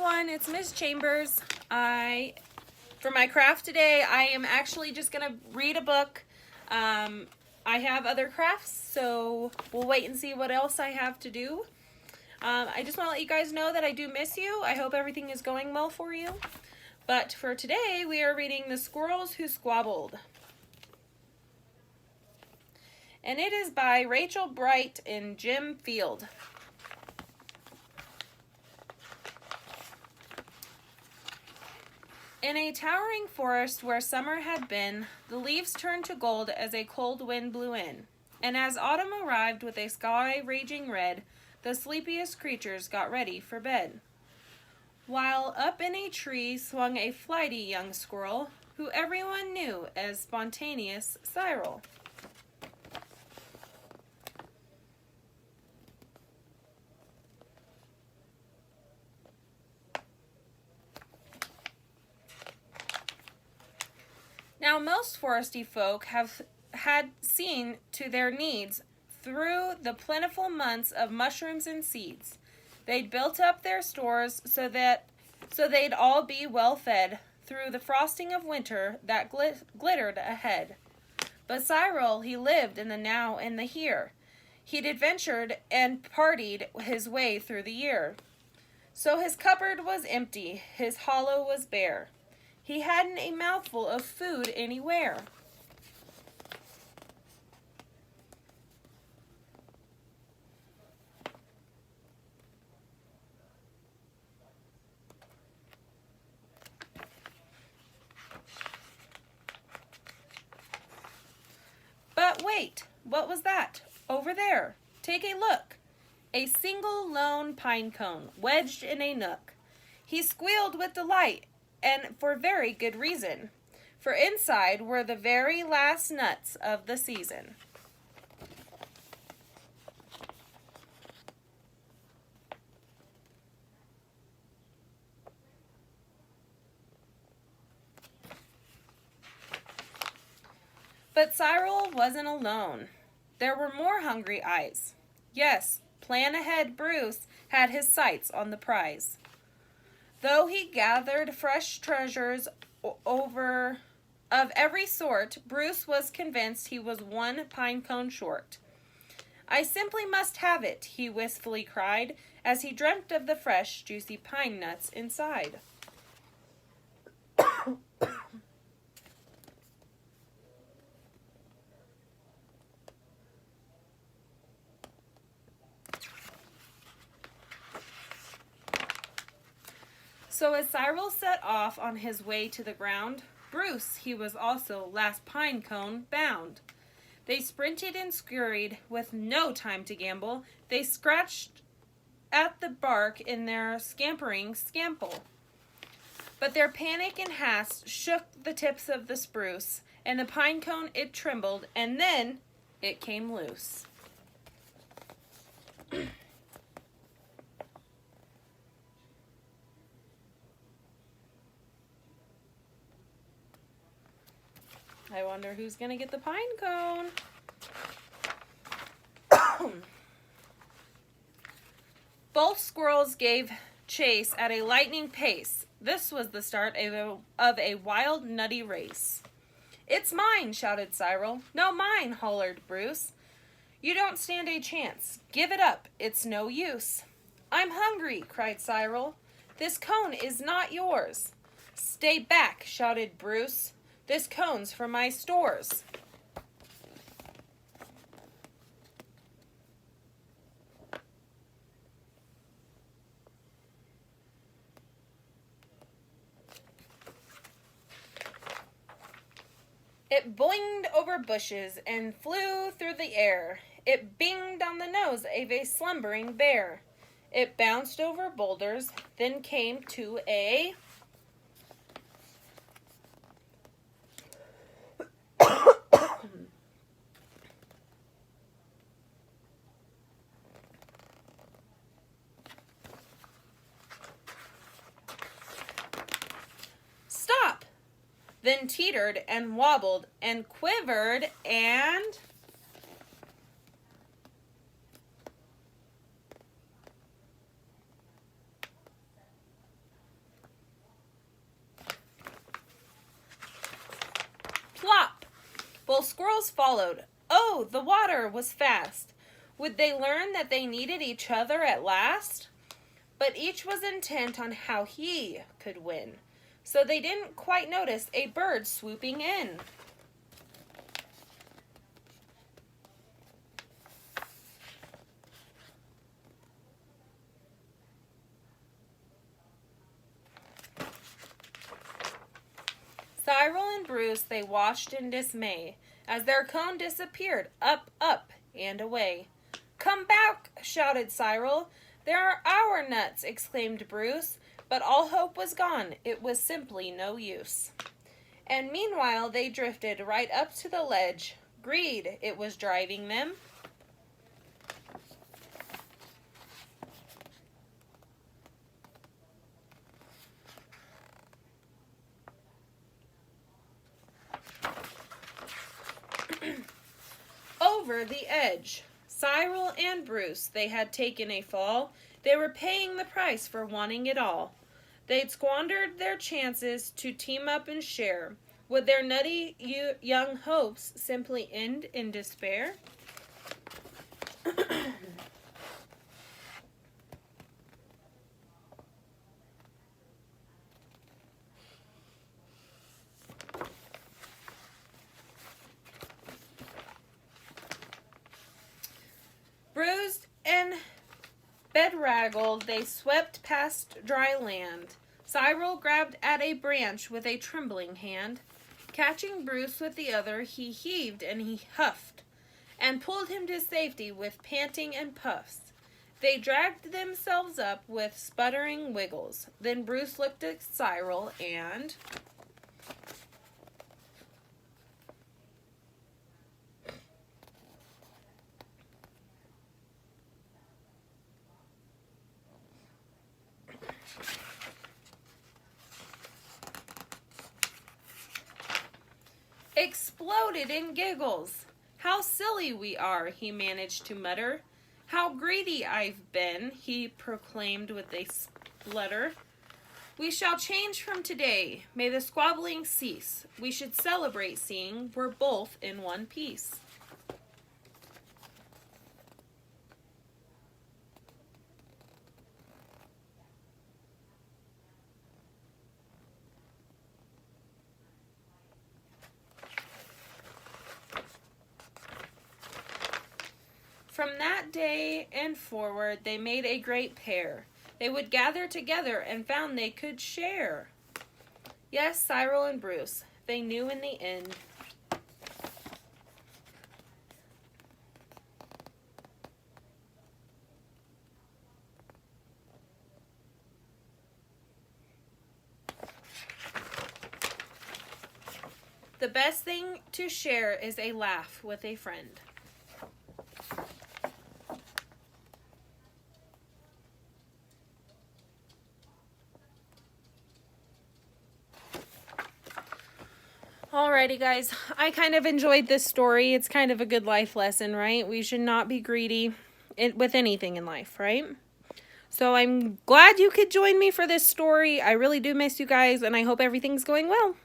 everyone, it's Miss Chambers. For my craft today, I am actually just going to read a book. I have other crafts, so we'll wait and see what else I have to do. I just want to let you guys know that I do miss you. I hope everything is going well for you. But for today, we are reading The Squirrels Who Squabbled. And it is by Rachel Bright and Jim Field. In a towering forest where summer had been, the leaves turned to gold as a cold wind blew in. And as autumn arrived with a sky raging red, the sleepiest creatures got ready for bed. While up in a tree swung a flighty young squirrel, who everyone knew as Spontaneous Cyril. Now, most foresty folk had seen to their needs through the plentiful months of mushrooms and seeds. They'd built up their stores so they'd all be well fed through the frosting of winter that glittered ahead. But Cyril, he lived in the now and the here. He'd adventured and partied his way through the year. So his cupboard was empty, his hollow was bare. He hadn't a mouthful of food anywhere. But wait, what was that? Over there. Take a look. A single lone pine cone wedged in a nook. He squealed with delight, and for very good reason, for inside were the very last nuts of the season. But Cyril wasn't alone. There were more hungry eyes. Yes, plan ahead Bruce had his sights on the prize. Though he gathered fresh treasures of every sort, Bruce was convinced he was one pine cone short. I simply must have it, he wistfully cried, as he dreamt of the fresh, juicy pine nuts inside. So as Cyril set off on his way to the ground, Bruce, he was also last pine cone bound. They sprinted and scurried with no time to gamble. They scratched at the bark in their scampering scample. But their panic and haste shook the tips of the spruce, and the pine cone it trembled, and then it came loose. I wonder who's going to get the pine cone. Both squirrels gave chase at a lightning pace. This was the start of a wild, nutty race. It's mine, shouted Cyril. No, mine, hollered Bruce. You don't stand a chance. Give it up. It's no use. I'm hungry, cried Cyril. This cone is not yours. Stay back, shouted Bruce. This cone's for my stores. It boinged over bushes and flew through the air. It binged on the nose of a slumbering bear. It bounced over boulders, then came to a stop, then teetered and wobbled and quivered and Well, Squirrels followed. Oh, the water was fast. Would they learn that they needed each other at last? But each was intent on how he could win, so they didn't quite notice a bird swooping in. Cyril and Bruce, they watched in dismay as their cone disappeared, up, up, and away. "Come back!" shouted Cyril. "There are our nuts!" exclaimed Bruce. But all hope was gone. It was simply no use. And meanwhile they drifted right up to the ledge. Greed, it was driving them. Over the edge. Cyril and Bruce, they had taken a fall. They were paying the price for wanting it all. They'd squandered their chances to team up and share. Would their nutty young hopes simply end in despair? Bruised and bedraggled, they swept past dry land. Cyril grabbed at a branch with a trembling hand. Catching Bruce with the other, he heaved and he huffed, and pulled him to safety with panting and puffs. They dragged themselves up with sputtering wiggles. Then Bruce looked at Cyril and... exploded in giggles. "How silly we are," he managed to mutter. "How greedy I've been," he proclaimed with a splutter. "We shall change from today. May the squabbling cease. We should celebrate seeing we're both in one piece." From that day and forward, they made a great pair. They would gather together and found they could share. Yes, Cyril and Bruce, they knew in the end. The best thing to share is a laugh with a friend. Alrighty, guys. I kind of enjoyed this story. It's kind of a good life lesson, right? We should not be greedy with anything in life, right? So I'm glad you could join me for this story. I really do miss you guys, and I hope everything's going well.